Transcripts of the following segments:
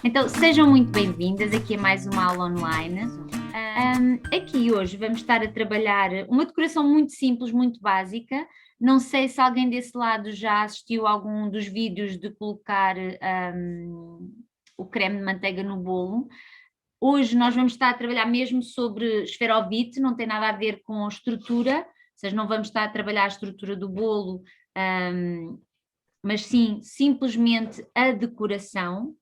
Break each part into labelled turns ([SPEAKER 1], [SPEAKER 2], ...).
[SPEAKER 1] Então, sejam muito bem-vindas aqui a mais uma aula online. Aqui hoje vamos estar a trabalhar uma decoração muito simples, muito básica. Não sei se alguém desse lado já assistiu a algum dos vídeos de colocar o creme de manteiga no bolo. Hoje nós vamos estar a trabalhar mesmo sobre esferovite, não tem nada a ver com estrutura, ou seja, não vamos estar a trabalhar a estrutura do bolo, mas sim simplesmente a decoração.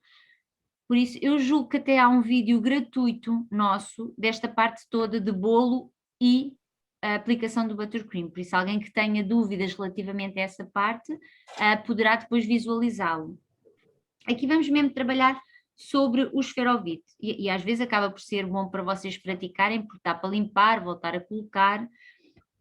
[SPEAKER 1] Por isso, eu julgo que até há um vídeo gratuito nosso desta parte toda de bolo e a aplicação do buttercream. Por isso, alguém que tenha dúvidas relativamente a essa parte, poderá depois visualizá-lo. Aqui vamos mesmo trabalhar sobre o esferovite e às vezes acaba por ser bom para vocês praticarem, porque dá para limpar, voltar a colocar.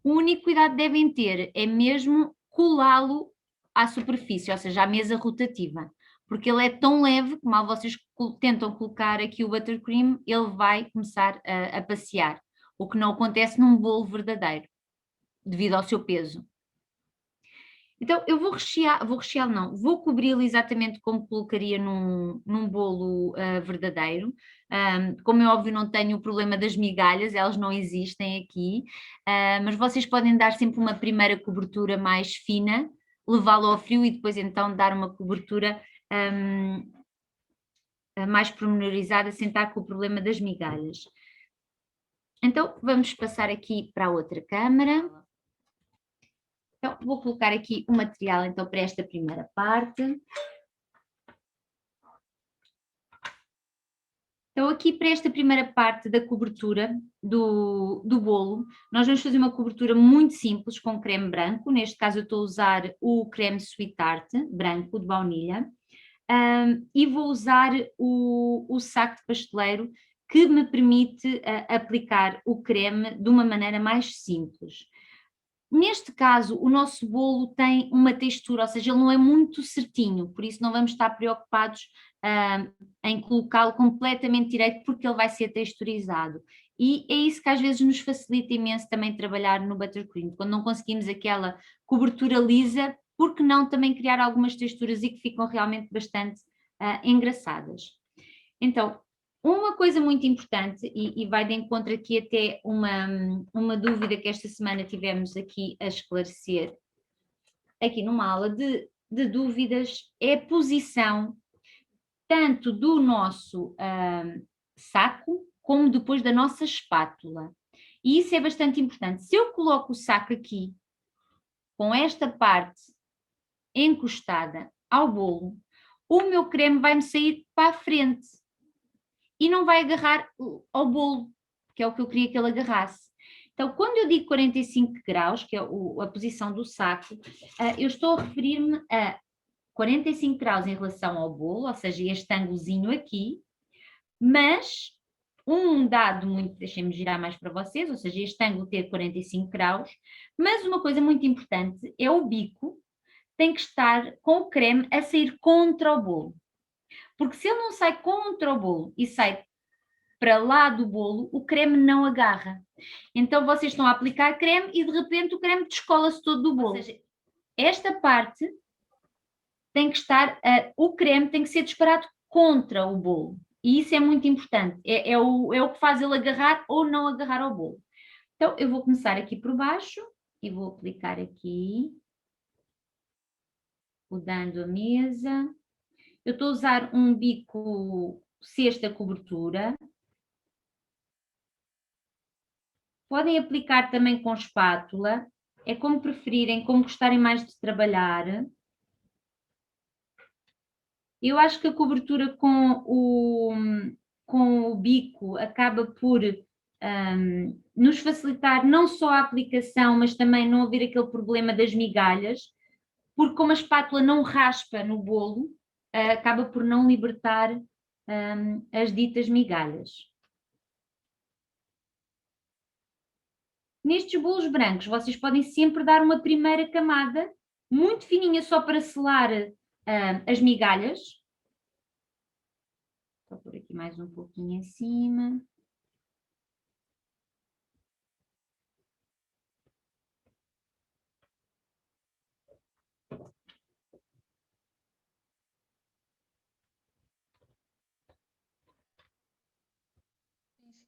[SPEAKER 1] O único cuidado que devem ter é mesmo colá-lo à superfície, ou seja, à mesa rotativa, porque ele é tão leve que mal vocês tentam colocar aqui o buttercream, ele vai começar a passear, o que não acontece num bolo verdadeiro, devido ao seu peso. Então eu vou rechear não, vou cobri-lo exatamente como colocaria num bolo verdadeiro. Como é óbvio, não tenho o problema das migalhas, elas não existem aqui, mas vocês podem dar sempre uma primeira cobertura mais fina, levá-lo ao frio e depois então dar uma cobertura mais pormenorizada, sem estar com o problema das migalhas. Então vamos passar aqui para a outra câmara. Então, vou colocar aqui o material então, para esta primeira parte. Então, aqui para esta primeira parte da cobertura do bolo, nós vamos fazer uma cobertura muito simples com creme branco. Neste caso, eu estou a usar o creme Sweet Tart branco de baunilha. E vou usar o saco de pasteleiro que me permite aplicar o creme de uma maneira mais simples. Neste caso, o nosso bolo tem uma textura, ou seja, ele não é muito certinho, por isso não vamos estar preocupados em colocá-lo completamente direito, porque ele vai ser texturizado. E é isso que às vezes nos facilita imenso também trabalhar no buttercream, quando não conseguimos aquela cobertura lisa, porque não também criar algumas texturas e que ficam realmente bastante engraçadas. Então, uma coisa muito importante, e vai de encontro aqui até uma dúvida que esta semana tivemos aqui a esclarecer, aqui numa aula de dúvidas, é a posição tanto do nosso saco, como depois da nossa espátula. E isso é bastante importante. Se eu coloco o saco aqui, com esta parte encostada ao bolo, o meu creme vai-me sair para a frente e não vai agarrar ao bolo, que é o que eu queria que ele agarrasse. Então, quando eu digo 45 graus, que é a posição do saco, eu estou a referir-me a 45 graus em relação ao bolo, ou seja, este ângulozinho aqui, mas um dado muito, deixem-me girar mais para vocês, ou seja, este ângulo ter 45 graus, mas uma coisa muito importante é o bico, tem que estar com o creme a sair contra o bolo. Porque se ele não sai contra o bolo e sai para lá do bolo, o creme não agarra. Então vocês estão a aplicar creme e de repente o creme descola-se todo do bolo. Ou seja, esta parte tem que estar, o creme tem que ser disparado contra o bolo. E isso é muito importante. É o que faz ele agarrar ou não agarrar ao bolo. Então eu vou começar aqui por baixo e vou aplicar aqui, rodando a mesa. Eu estou a usar um bico cesta cobertura. Podem aplicar também com espátula, é como preferirem, como gostarem mais de trabalhar. Eu acho que a cobertura com o bico acaba por nos facilitar não só a aplicação, mas também não haver aquele problema das migalhas, porque como a espátula não raspa no bolo, acaba por não libertar as ditas migalhas. Nestes bolos brancos, vocês podem sempre dar uma primeira camada muito fininha só para selar as migalhas. Vou pôr aqui mais um pouquinho em cima.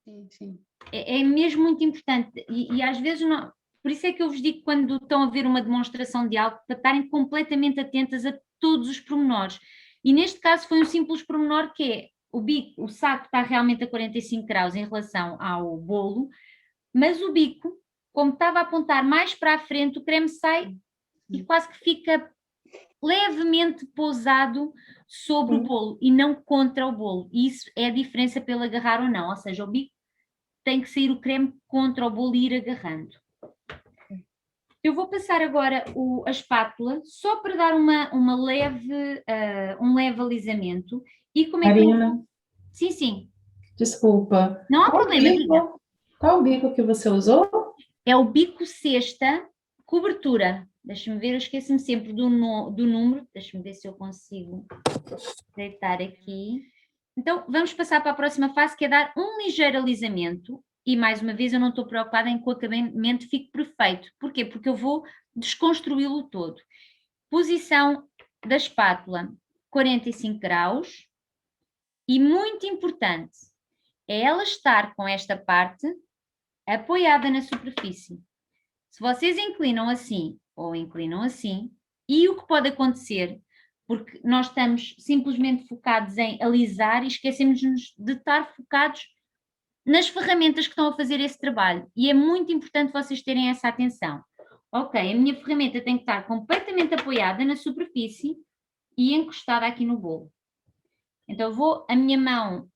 [SPEAKER 2] sim, sim.
[SPEAKER 1] É mesmo muito importante e às vezes não, por isso é que eu vos digo quando estão a ver uma demonstração de algo, para estarem completamente atentas a todos os pormenores. E neste caso foi um simples pormenor que é o bico, o saco está realmente a 45 graus em relação ao bolo, mas o bico, como estava a apontar mais para a frente, o creme sai e quase que fica levemente pousado sobre o bolo e não contra o bolo. E isso é a diferença pelo agarrar ou não, ou seja, o bico tem que sair o creme contra o bolo e ir agarrando. Eu vou passar agora a espátula só para dar uma leve, um leve alisamento. E como é que
[SPEAKER 3] Marina,
[SPEAKER 1] Sim, sim.
[SPEAKER 3] desculpa.
[SPEAKER 1] Não há problema, diga.
[SPEAKER 3] Qual o bico que você usou?
[SPEAKER 1] É o bico cesta cobertura. Deixa-me ver, eu esqueço-me sempre do número. Deixa-me ver se eu consigo deitar aqui. Então, vamos passar para a próxima fase, que é dar um ligeiro alisamento. E, mais uma vez, eu não estou preocupada em que o acabamento fique perfeito. Porquê? Porque eu vou desconstruí-lo todo. Posição da espátula, 45 graus. E, muito importante, é ela estar com esta parte apoiada na superfície. Se vocês inclinam assim ou inclinam assim, e o que pode acontecer, porque nós estamos simplesmente focados em alisar e esquecemos-nos de estar focados nas ferramentas que estão a fazer esse trabalho. E é muito importante vocês terem essa atenção. Ok, a minha ferramenta tem que estar completamente apoiada na superfície e encostada aqui no bolo. Então a minha mão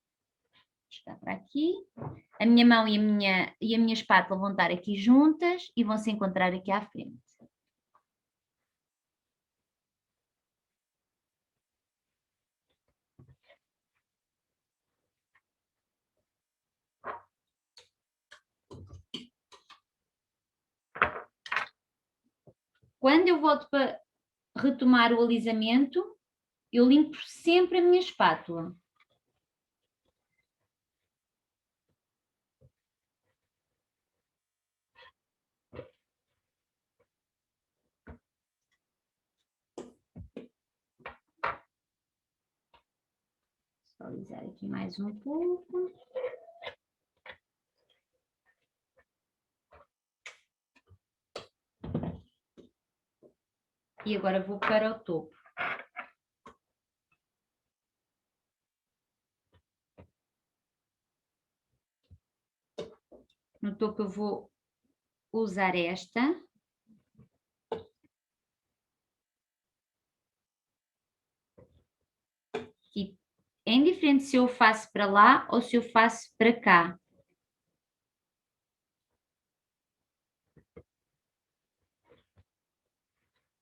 [SPEAKER 1] está para aqui, a minha mão e a minha espátula vão estar aqui juntas e vão se encontrar aqui à frente. Quando eu volto para retomar o alisamento, eu limpo sempre a minha espátula. Só alisar aqui mais um pouco. E agora vou para o topo. No topo eu vou usar esta. E é indiferente se eu faço para lá ou se eu faço para cá.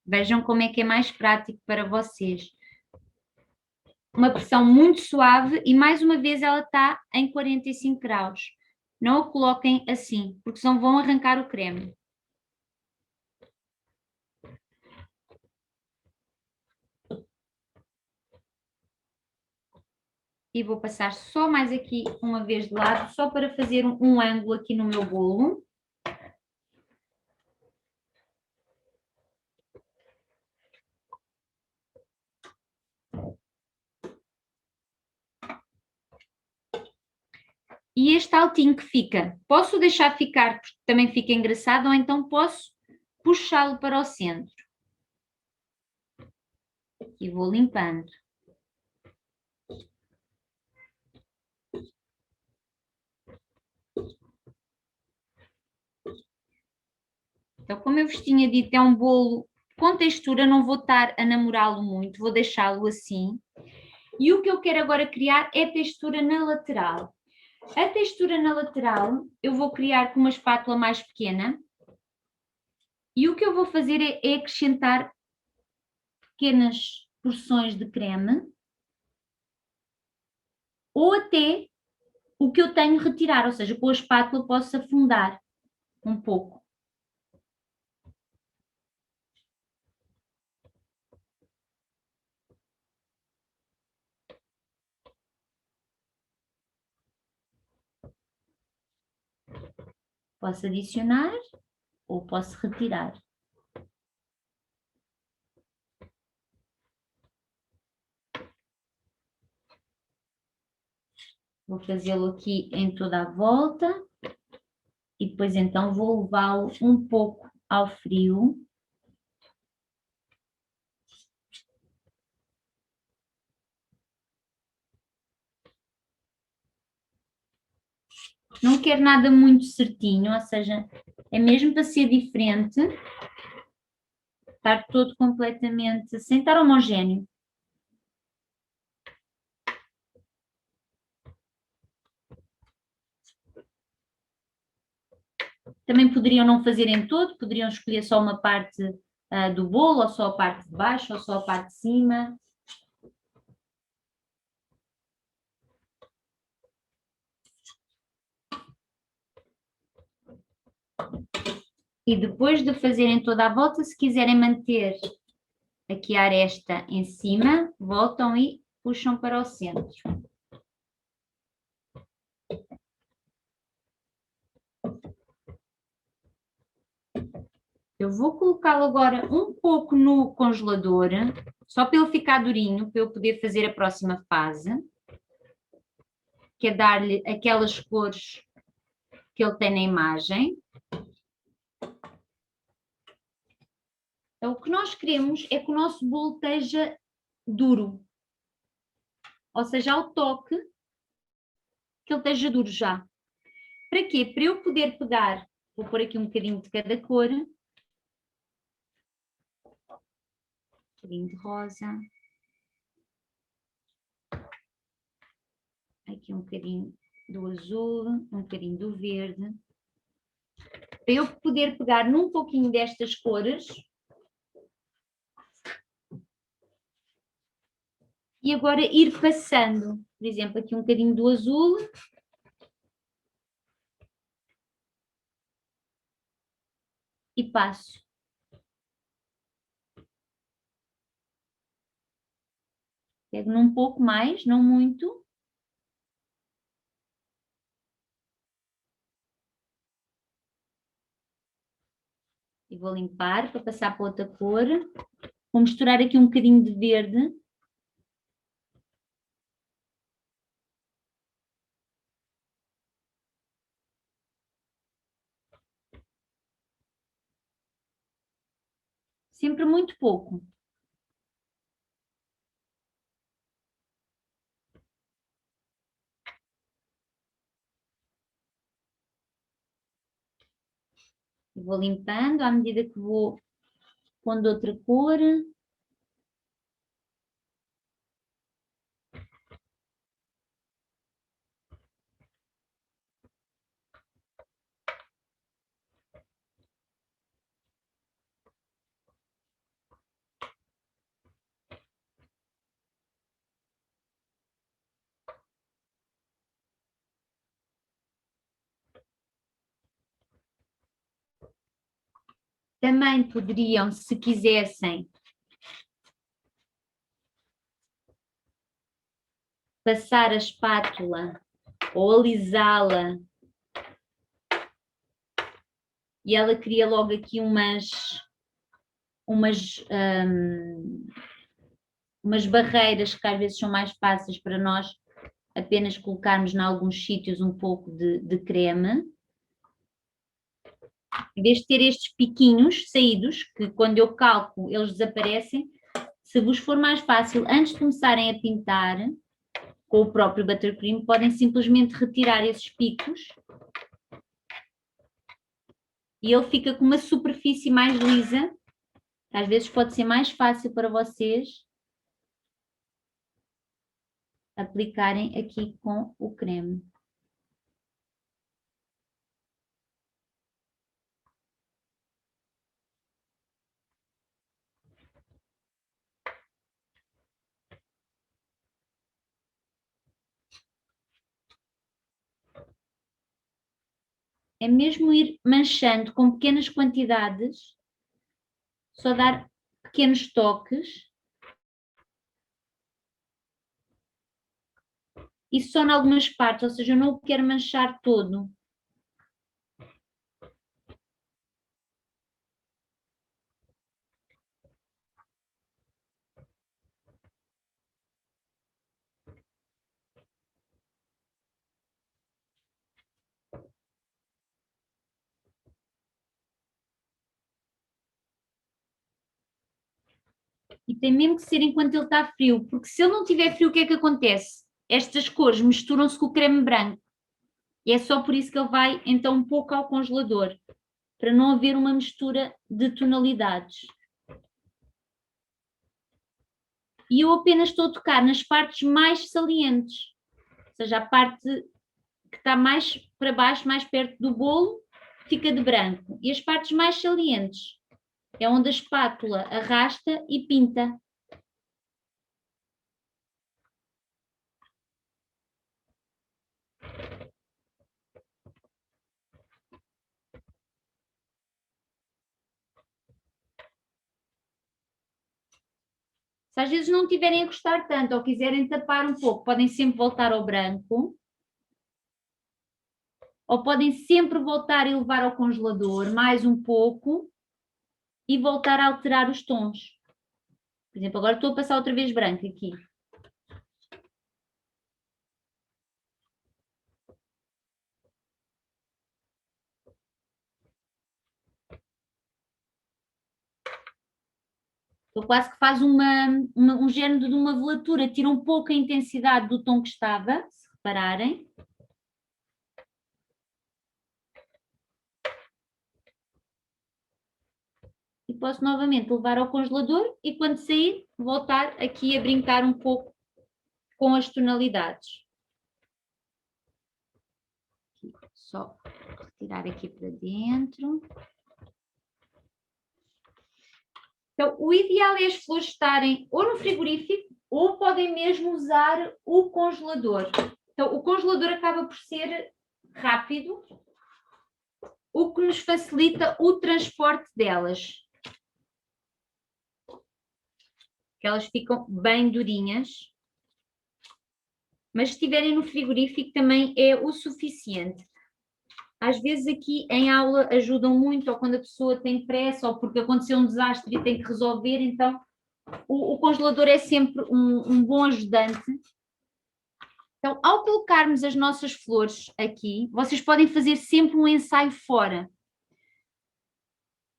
[SPEAKER 1] Vejam como é que é mais prático para vocês. Uma pressão muito suave e mais uma vez ela está em 45 graus. Não a coloquem assim, porque senão vão arrancar o creme. E vou passar só mais aqui uma vez de lado, só para fazer um ângulo aqui no meu bolo. E este altinho que fica, posso deixar ficar porque também fica engraçado, ou então posso puxá-lo para o centro. E vou limpando. Então, como eu vos tinha dito, é um bolo com textura, não vou estar a namorá-lo muito, vou deixá-lo assim. E o que eu quero agora criar é textura na lateral. A textura na lateral eu vou criar com uma espátula mais pequena. E o que eu vou fazer é acrescentar pequenas porções de creme. Ou até o que eu tenho retirar, ou seja, com a espátula posso afundar um pouco. Posso adicionar ou posso retirar. Vou fazê-lo aqui em toda a volta e depois então vou levá-lo um pouco ao frio. Não quero nada muito certinho, ou seja, é mesmo para ser diferente, estar todo completamente, sem estar homogéneo. Também poderiam não fazer em todo, poderiam escolher só uma parte do bolo, ou só a parte de baixo, ou só a parte de cima. E depois de fazerem toda a volta, se quiserem manter aqui a aresta em cima, voltam e puxam para o centro. Eu vou colocá-lo agora um pouco no congelador, só para ele ficar durinho, para eu poder fazer a próxima fase, que é dar-lhe aquelas cores que ele tem na imagem. Então, o que nós queremos é que o nosso bolo esteja duro, ou seja, ao toque, que ele esteja duro já. Para quê? Para eu poder pegar, vou pôr aqui um bocadinho de cada cor, um bocadinho de rosa, aqui um bocadinho do azul, um bocadinho do verde, para eu poder pegar num pouquinho destas cores e agora ir passando, por exemplo, aqui um bocadinho do azul e passo. Pego num pouco mais, não muito. E vou limpar para passar para outra cor. Vou misturar aqui um bocadinho de verde. Sempre muito pouco. E vou limpando à medida que vou pondo outra cor. Também poderiam, se quisessem, passar a espátula ou alisá-la e ela cria logo aqui umas, umas barreiras que às vezes são mais fáceis para nós apenas colocarmos em alguns sítios um pouco de creme. Em vez de ter estes piquinhos saídos, que quando eu calco eles desaparecem, se vos for mais fácil, antes de começarem a pintar com o próprio buttercream, podem simplesmente retirar esses picos e ele fica com uma superfície mais lisa. Às vezes pode ser mais fácil para vocês aplicarem aqui com o creme. É mesmo ir manchando com pequenas quantidades, só dar pequenos toques e só em algumas partes, ou seja, eu não o quero manchar todo. E tem mesmo que ser enquanto ele está frio, porque se ele não tiver frio, o que é que acontece? Estas cores misturam-se com o creme branco. E é só por isso que ele vai então um pouco ao congelador, para não haver uma mistura de tonalidades. E eu apenas estou a tocar nas partes mais salientes, ou seja, a parte que está mais para baixo, mais perto do bolo, fica de branco. E as partes mais salientes é onde a espátula arrasta e pinta. Se às vezes não tiverem a gostar tanto ou quiserem tapar um pouco, podem sempre voltar ao branco. Ou podem sempre voltar e levar ao congelador mais um pouco e voltar a alterar os tons. Por exemplo, agora estou a passar outra vez branco aqui. Então quase que faz um género de uma velatura, tira um pouco a intensidade do tom que estava, se repararem. E posso novamente levar ao congelador e quando sair voltar aqui a brincar um pouco com as tonalidades. Só retirar aqui para dentro. Então, o ideal é as flores estarem ou no frigorífico ou podem mesmo usar o congelador. Então, o congelador acaba por ser rápido, o que nos facilita o transporte delas. Que elas ficam bem durinhas. Mas se estiverem no frigorífico também é o suficiente. Às vezes aqui em aula ajudam muito, ou quando a pessoa tem pressa, ou porque aconteceu um desastre e tem que resolver, então o congelador é sempre um bom ajudante. Então, ao colocarmos as nossas flores aqui, vocês podem fazer sempre um ensaio fora.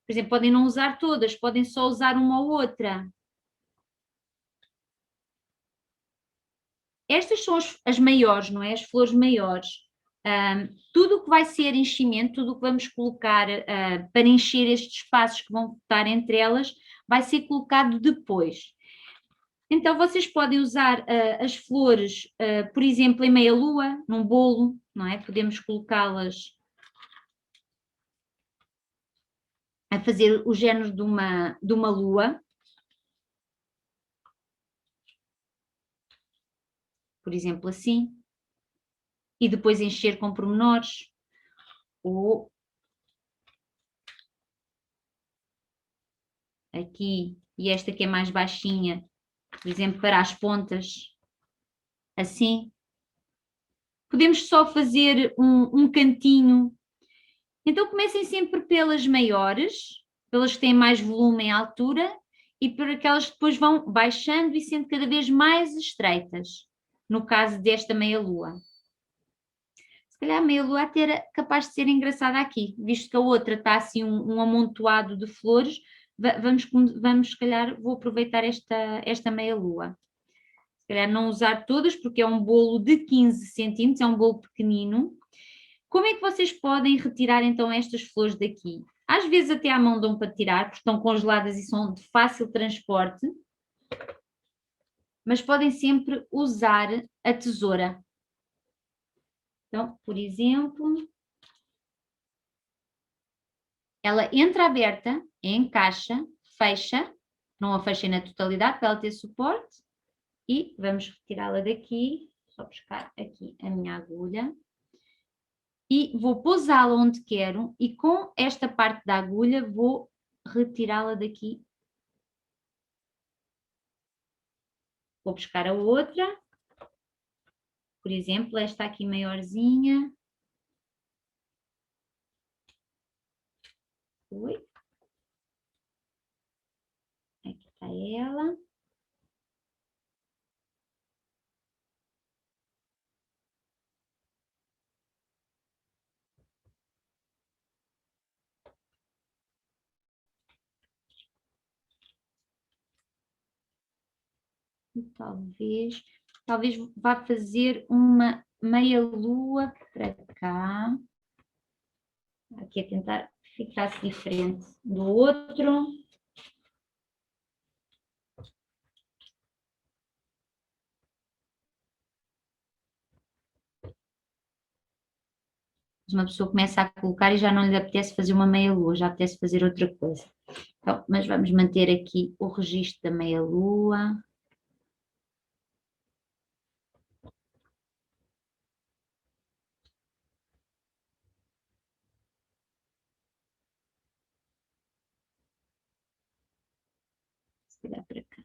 [SPEAKER 1] Por exemplo, podem não usar todas, podem só usar uma ou outra. Estas são as maiores, não é? As flores maiores. Tudo o que vai ser enchimento, tudo o que vamos colocar para encher estes espaços que vão estar entre elas, vai ser colocado depois. Então, vocês podem usar as flores, por exemplo, em meia-lua, num bolo, não é? Podemos colocá-las a fazer o género de uma lua. Por exemplo, assim. E depois encher com pormenores. Ou aqui, e esta que é mais baixinha, por exemplo, para as pontas, assim. Podemos só fazer um cantinho. Então comecem sempre pelas maiores, pelas que têm mais volume em altura, e por aquelas que depois vão baixando e sendo cada vez mais estreitas, no caso desta meia-lua. Se calhar a meia-lua até era capaz de ser engraçada aqui, visto que a outra está assim um amontoado de flores, vamos se calhar, vou aproveitar esta meia-lua. Se calhar não usar todas, porque é um bolo de 15 centímetros, é um bolo pequenino. Como é que vocês podem retirar então estas flores daqui? Às vezes até à mão dão para tirar, porque estão congeladas e são de fácil transporte, mas podem sempre usar a tesoura. Então, por exemplo, ela entra aberta, encaixa, fecha, não a fechem na totalidade para ela ter suporte, e vamos retirá-la daqui, só buscar aqui a minha agulha. E vou pousá-la onde quero e com esta parte da agulha vou retirá-la daqui. Vou buscar a outra, por exemplo, esta aqui maiorzinha. Oi. Aqui está ela. E talvez vá fazer uma meia lua para cá. Aqui a tentar ficar diferente do outro. Uma pessoa começa a colocar e já não lhe apetece fazer uma meia lua, já apetece fazer outra coisa. Então, mas vamos manter aqui o registro da meia lua. Se calhar para cá.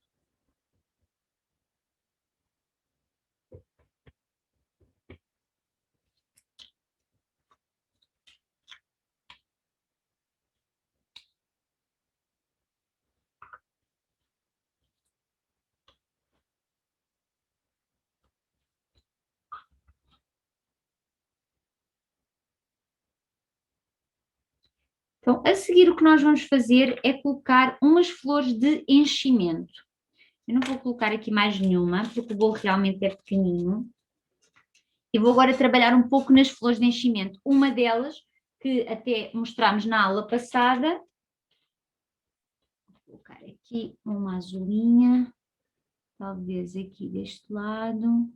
[SPEAKER 1] Então, a seguir o que nós vamos fazer é colocar umas flores de enchimento. Eu não vou colocar aqui mais nenhuma, porque o bolo realmente é pequenino. E vou agora trabalhar um pouco nas flores de enchimento. Uma delas, que até mostramos na aula passada. Vou colocar aqui uma azulinha, talvez aqui deste lado.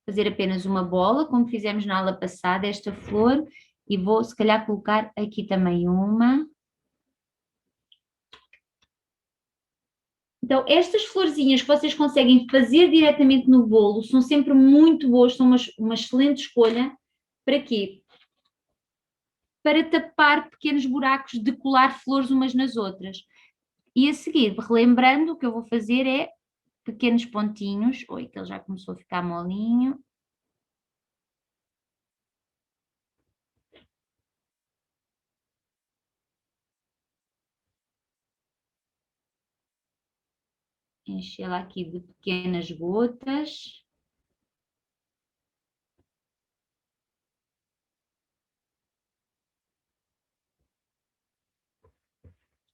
[SPEAKER 1] Fazer apenas uma bola, como fizemos na aula passada, esta flor. E vou, se calhar, colocar aqui também uma. Então, estas florzinhas que vocês conseguem fazer diretamente no bolo são sempre muito boas, são uma excelente escolha. Para quê? Para tapar pequenos buracos de colar flores umas nas outras. E a seguir, relembrando, o que eu vou fazer é pequenos pontinhos. Oi, que ele já começou a ficar molinho. Enchê-la aqui de pequenas gotas.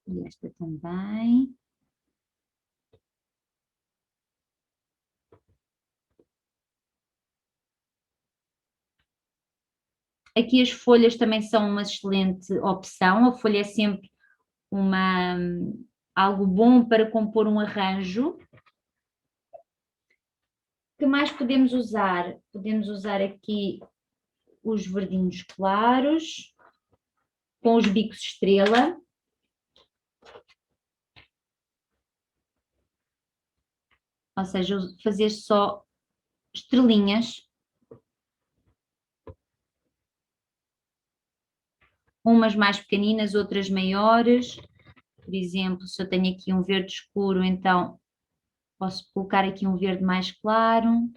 [SPEAKER 1] E esta também. Aqui as folhas também são uma excelente opção. A folha é sempre algo bom para compor um arranjo. O que mais podemos usar? Podemos usar aqui os verdinhos claros, com os bicos estrela. Ou seja, fazer só estrelinhas. Umas mais pequeninas, outras maiores. Por exemplo, se eu tenho aqui um verde escuro, então posso colocar aqui um verde mais claro.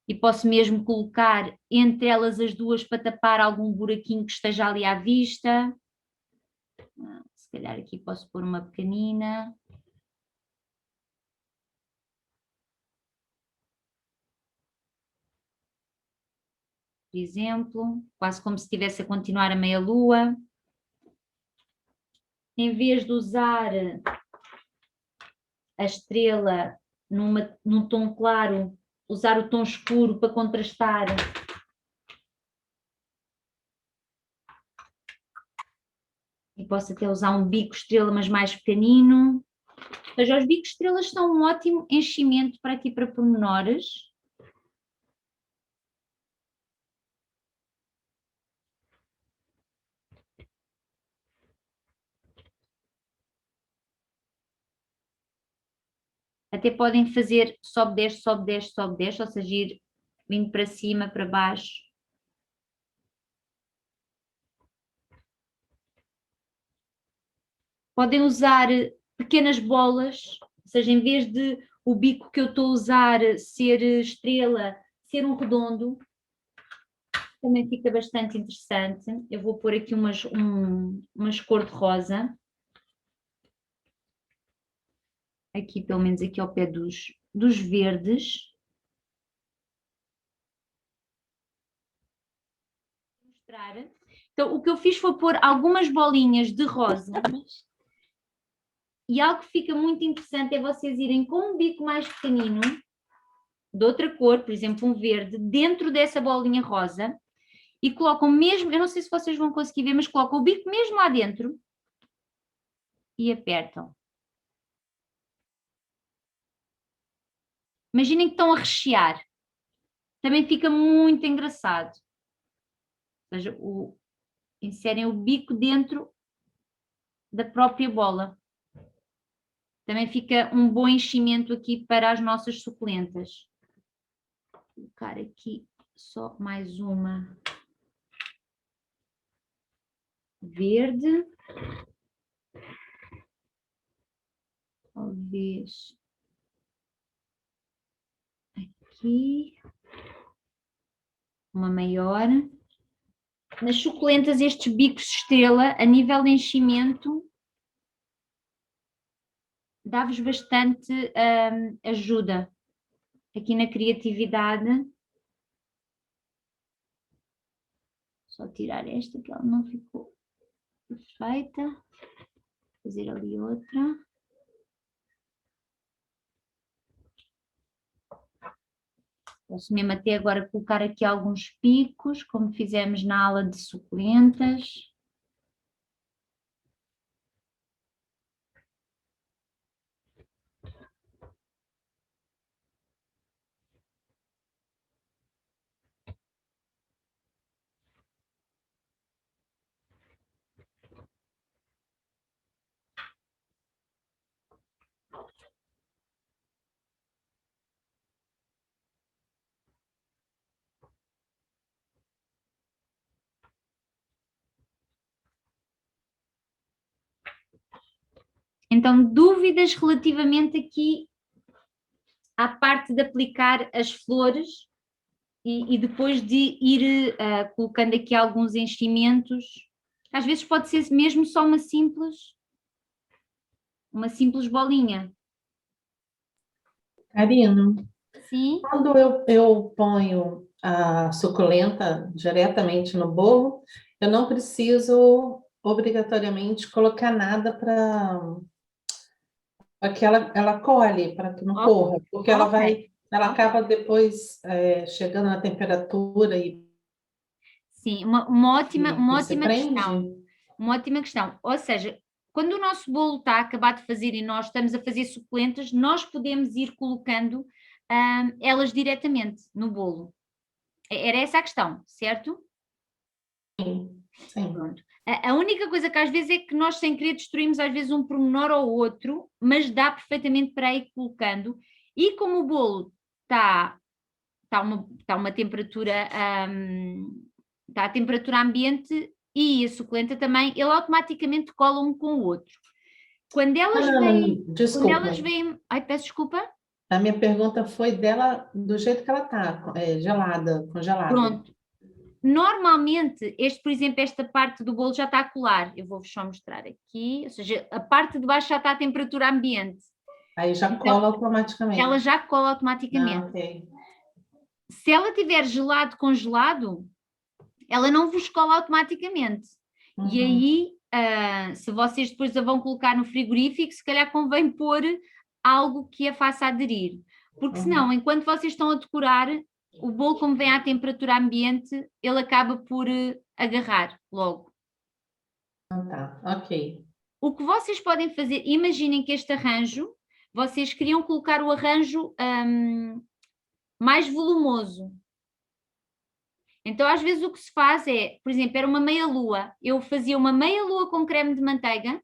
[SPEAKER 1] E posso mesmo colocar entre elas as duas para tapar algum buraquinho que esteja ali à vista. Se calhar aqui posso pôr uma pequenina. Por exemplo, quase como se estivesse a continuar a meia lua. Em vez de usar a estrela num tom claro, usar o tom escuro para contrastar. E posso até usar um bico estrela, mas mais pequenino. Ou seja, os bicos estrelas são um ótimo enchimento para aqui para pormenores. Até podem fazer sobe, desce, sobe, desce, sobe, desce, ou seja, ir vindo para cima, para baixo. Podem usar pequenas bolas, ou seja, em vez de o bico que eu estou a usar ser estrela, ser um redondo, também fica bastante interessante. Eu vou pôr aqui umas cor de rosa. Aqui, pelo menos aqui ao pé dos verdes. Então, o que eu fiz foi pôr algumas bolinhas de rosa E algo que fica muito interessante é vocês irem com um bico mais pequenino, de outra cor, por exemplo um verde, dentro dessa bolinha rosa, e colocam mesmo, eu não sei se vocês vão conseguir ver, mas colocam o bico mesmo lá dentro e apertam. Imaginem que estão a rechear. Também fica muito engraçado. Ou seja, inserem o bico dentro da própria bola. Também fica um bom enchimento aqui para as nossas suculentas. Vou colocar aqui só mais uma verde. Talvez aqui. Uma maior. Nas suculentas, estes bicos de estrela, a nível de enchimento, dá-vos bastante ajuda aqui na criatividade. Só tirar esta, que ela não ficou perfeita. Fazer ali outra. Posso mesmo até agora colocar aqui alguns picos, como fizemos na aula de suculentas. Então, dúvidas relativamente aqui à parte de aplicar as flores e depois de ir colocando aqui alguns enchimentos. Às vezes pode ser mesmo só uma simples bolinha.
[SPEAKER 3] Karina,
[SPEAKER 1] Sim.
[SPEAKER 3] quando eu ponho a suculenta diretamente no bolo, eu não preciso obrigatoriamente colocar nada para que ela colhe, para que não corra, porque ela ela acaba depois chegando na temperatura e
[SPEAKER 1] sim, uma ótima
[SPEAKER 3] prende.
[SPEAKER 1] questão. Uma ótima questão. Ou seja, quando o nosso bolo está a acabar de fazer e nós estamos a fazer suculentas, nós podemos ir colocando elas diretamente no bolo. Era essa a questão, certo?
[SPEAKER 3] Sim.
[SPEAKER 1] Pronto. A única coisa que às vezes é que nós sem querer destruímos às vezes um pormenor ou outro, mas dá perfeitamente para ir colocando. E como o bolo está uma temperatura, está a temperatura ambiente e a suculenta também, ele automaticamente cola um com o outro. Quando elas vêm... Ai, peço desculpa.
[SPEAKER 3] A minha pergunta foi dela do jeito que ela está, gelada, congelada.
[SPEAKER 1] Pronto. Normalmente, por exemplo, esta parte do bolo já está a colar. Eu vou-vos só mostrar aqui. Ou seja, a parte de baixo já está a temperatura ambiente.
[SPEAKER 3] Aí já cola automaticamente.
[SPEAKER 1] Ela já cola automaticamente.
[SPEAKER 3] Okay.
[SPEAKER 1] Se ela tiver gelado, congelado, ela não vos cola automaticamente. Uhum. E aí, se vocês depois a vão colocar no frigorífico, se calhar convém pôr algo que a faça aderir. Porque senão, enquanto vocês estão a decorar, o bolo, como vem à temperatura ambiente, ele acaba por agarrar logo.
[SPEAKER 3] Tá, ok.
[SPEAKER 1] O que vocês podem fazer, imaginem que este arranjo, vocês queriam colocar o arranjo mais volumoso. Então, às vezes o que se faz é, por exemplo, era uma meia-lua. Eu fazia uma meia-lua com creme de manteiga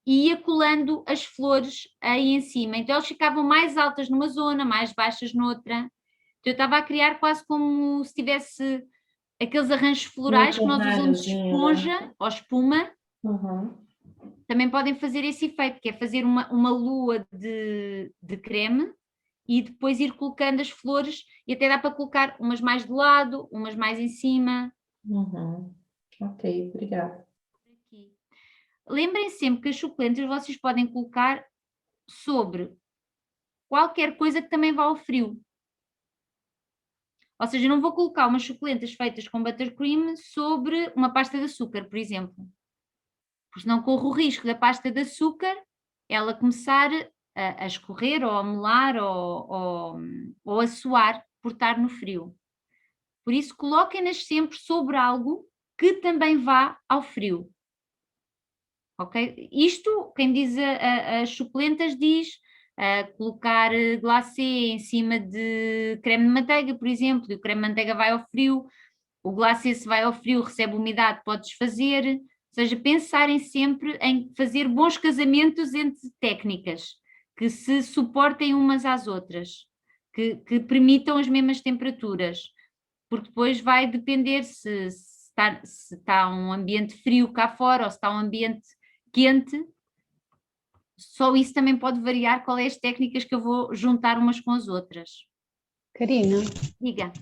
[SPEAKER 1] e ia colando as flores aí em cima. Então, elas ficavam mais altas numa zona, mais baixas noutra. Então, eu estava a criar quase como se tivesse aqueles arranjos florais que nós usamos de esponja ou espuma.
[SPEAKER 3] Uhum.
[SPEAKER 1] Também podem fazer esse efeito, que é fazer uma lua de creme e depois ir colocando as flores, e até dá para colocar umas mais de lado, umas mais em cima.
[SPEAKER 3] Uhum. Ok, obrigada.
[SPEAKER 1] Lembrem sempre que as suculentas vocês podem colocar sobre qualquer coisa que também vá ao frio. Ou seja, eu não vou colocar umas suculentas feitas com buttercream sobre uma pasta de açúcar, por exemplo. Porque não corro o risco da pasta de açúcar ela começar a escorrer ou a melar ou a suar por estar no frio. Por isso, coloquem-nas sempre sobre algo que também vá ao frio. Ok? Isto, quem diz as suculentas diz colocar glacê em cima de creme de manteiga, por exemplo, e o creme de manteiga vai ao frio, o glacê se vai ao frio, recebe umidade, pode desfazer. Ou seja, pensarem sempre em fazer bons casamentos entre técnicas, que se suportem umas às outras, que permitam as mesmas temperaturas, porque depois vai depender se está um ambiente frio cá fora ou se está um ambiente quente. Só isso também pode variar qual é as técnicas que eu vou juntar umas com as outras.
[SPEAKER 2] Karina,
[SPEAKER 1] Diga.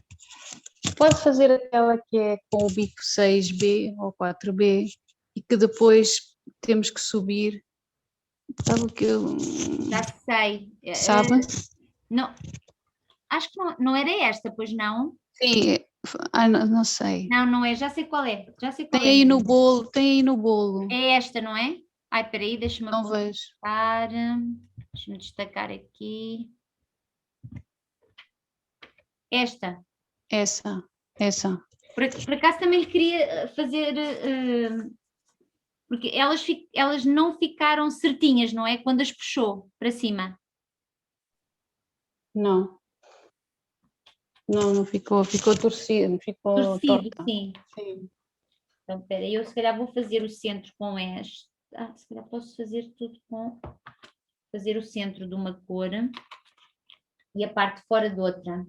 [SPEAKER 2] pode fazer aquela que é com o bico 6B ou 4B e que depois temos que subir. Sabe o que eu...
[SPEAKER 1] Já sei.
[SPEAKER 2] Sabe?
[SPEAKER 1] Não, acho que não era esta, pois não?
[SPEAKER 2] Sim, não sei.
[SPEAKER 1] Não é, já sei qual é. Já sei qual
[SPEAKER 2] Tem
[SPEAKER 1] é.
[SPEAKER 2] aí no bolo, tem aí no bolo.
[SPEAKER 1] É esta, não é? Ai, espera aí, deixa-me
[SPEAKER 2] Não vejo.
[SPEAKER 1] apontar. Deixa-me destacar aqui. Esta.
[SPEAKER 2] Essa.
[SPEAKER 1] Por acaso também lhe queria fazer... porque elas não ficaram certinhas, não é? Quando as puxou para cima.
[SPEAKER 2] Não. Não ficou torcido, ficou
[SPEAKER 1] Torcido,
[SPEAKER 2] torta.
[SPEAKER 1] sim.
[SPEAKER 2] Sim.
[SPEAKER 1] Então, espera, eu se calhar vou fazer o centro com esta. Se calhar posso fazer tudo com... Fazer o centro de uma cor e a parte fora de outra.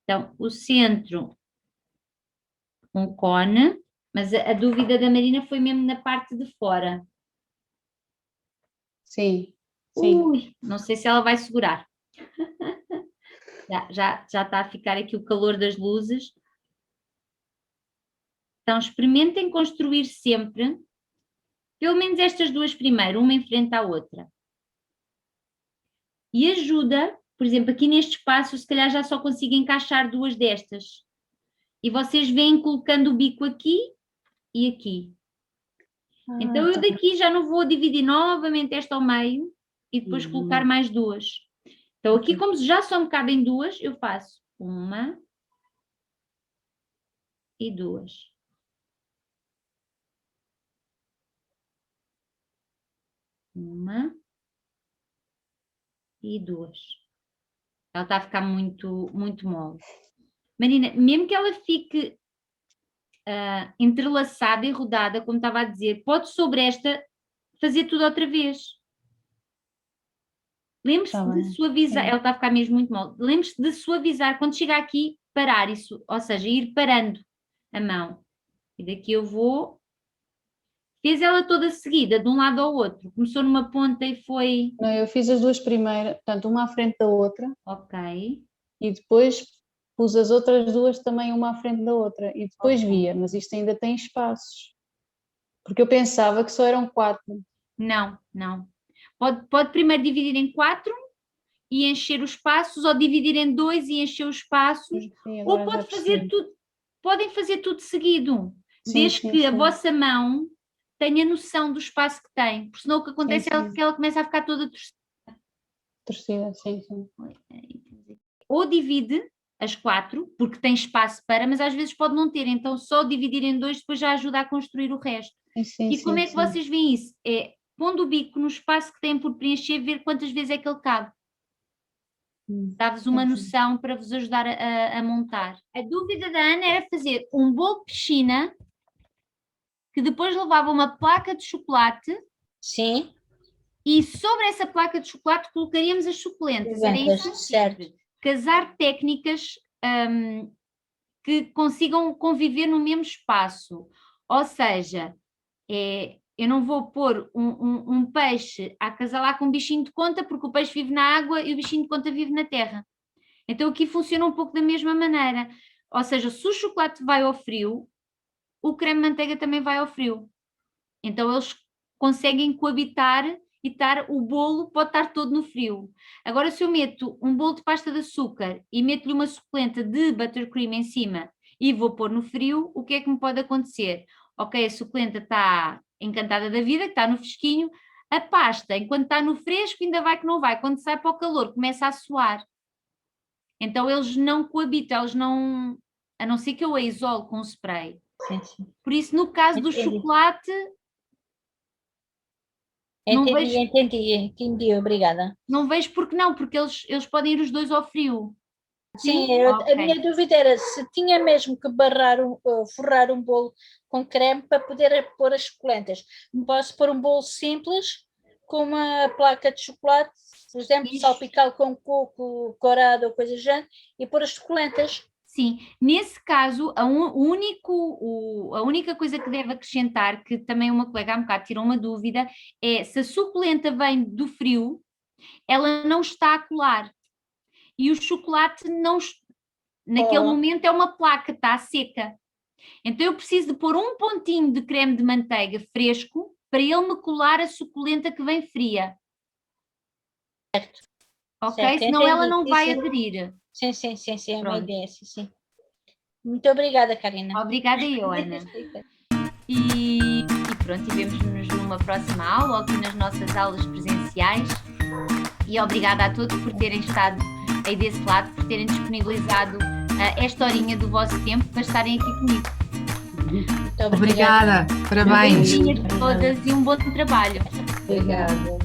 [SPEAKER 1] Então, o centro, um cone, mas a dúvida da Marina foi mesmo na parte de fora.
[SPEAKER 2] Sim.
[SPEAKER 1] Ui, não sei se ela vai segurar. Já está a ficar aqui o calor das luzes. Então, experimentem construir sempre, pelo menos estas duas primeiro, uma em frente à outra. E ajuda, por exemplo, aqui neste espaço, se calhar já só consigo encaixar duas destas. E vocês vêm colocando o bico aqui e aqui. Então eu daqui já não vou dividir novamente esta ao meio e depois colocar mais duas. Então aqui, como já só me cabem duas, eu faço uma e duas. Uma e duas. Ela está a ficar muito, muito mole. Marina, mesmo que ela fique entrelaçada e rodada, como estava a dizer, pode sobre esta fazer tudo outra vez. Lembre-se de suavizar, ela está a ficar mesmo muito mole. Lembre-se de suavizar, quando chegar aqui, parar isso, ou seja, ir parando a mão. E daqui eu vou... Fez ela toda seguida, de um lado ao outro. Começou numa ponta e foi...
[SPEAKER 2] Não, eu fiz as duas primeiras, portanto, uma à frente da outra.
[SPEAKER 1] Ok.
[SPEAKER 2] E depois pus as outras duas também uma à frente da outra. E depois via, mas isto ainda tem espaços. Porque eu pensava que só eram 4.
[SPEAKER 1] Não. Pode primeiro dividir em 4 e encher os espaços, ou dividir em 2 e encher os espaços,
[SPEAKER 2] Sim,
[SPEAKER 1] ou pode fazer tudo, podem fazer tudo seguido, desde que a vossa mão tenha noção do espaço que tem, porque senão o que acontece é que ela começa a ficar toda
[SPEAKER 2] torcida. Sim.
[SPEAKER 1] Ou divide as 4, porque tem espaço para, mas às vezes pode não ter, então só dividir em 2 depois já ajuda a construir o resto. E como é que vocês veem isso? É pondo o bico no espaço que têm por preencher, ver quantas vezes é que ele cabe. Dá-vos uma noção para vos ajudar a montar. A dúvida da Ana era fazer um bolo de piscina que depois levava uma placa de chocolate.
[SPEAKER 4] Sim.
[SPEAKER 1] E sobre essa placa de chocolate colocaríamos as suculentas. Era isso,
[SPEAKER 4] certo.
[SPEAKER 1] Casar técnicas que consigam conviver no mesmo espaço. Ou seja, eu não vou pôr um peixe a acasalar com um bichinho de conta, porque o peixe vive na água e o bichinho de conta vive na terra. Então aqui funciona um pouco da mesma maneira. Ou seja, se o chocolate vai ao frio, o creme de manteiga também vai ao frio. Então eles conseguem coabitar e o bolo pode estar todo no frio. Agora, se eu meto um bolo de pasta de açúcar e meto-lhe uma suculenta de buttercream em cima e vou pôr no frio, o que é que me pode acontecer? Ok, a suculenta está encantada da vida, que está no fresquinho, a pasta, enquanto está no fresco, ainda vai que não vai. Quando sai para o calor, começa a suar. Então eles não coabitam, eles não, a não ser que eu a isole com spray.
[SPEAKER 4] Sim, sim.
[SPEAKER 1] Por isso, no caso do
[SPEAKER 4] Entendi.
[SPEAKER 1] chocolate, não vejo,
[SPEAKER 4] Entendi, obrigada.
[SPEAKER 1] não vejo porque não, porque eles podem ir os dois ao frio.
[SPEAKER 4] Sim,
[SPEAKER 1] Ok.
[SPEAKER 4] a minha dúvida era se tinha mesmo que forrar um bolo com creme para poder pôr as suculentas. Não posso pôr um bolo simples com uma placa de chocolate, por exemplo,
[SPEAKER 1] Isso.
[SPEAKER 4] salpicá-lo com coco, corado ou coisa do género, e pôr as suculentas.
[SPEAKER 1] Sim, nesse caso, a única coisa que deve acrescentar, que também uma colega há um bocado tirou uma dúvida, é se a suculenta vem do frio, ela não está a colar. E o chocolate não, naquele momento é uma placa, está seca. Então eu preciso de pôr um pontinho de creme de manteiga fresco para ele me colar a suculenta que vem fria.
[SPEAKER 4] Certo.
[SPEAKER 1] Ok?
[SPEAKER 4] Certo,
[SPEAKER 1] Senão ela
[SPEAKER 4] entendi.
[SPEAKER 1] não
[SPEAKER 4] Sim,
[SPEAKER 1] vai
[SPEAKER 4] sim.
[SPEAKER 1] aderir.
[SPEAKER 4] Sim, é uma
[SPEAKER 1] Pronto.
[SPEAKER 4] ideia, sim. Muito obrigada, Karina.
[SPEAKER 1] Obrigada eu, Ana. E pronto, e vemos-nos numa próxima aula ou aqui nas nossas aulas presenciais. E obrigada a todos por terem estado aí desse lado, por terem disponibilizado esta horinha do vosso tempo para estarem aqui comigo.
[SPEAKER 4] Muito
[SPEAKER 5] Obrigada, parabéns.
[SPEAKER 1] Um beijinho a todas e um bom trabalho.
[SPEAKER 3] Obrigada.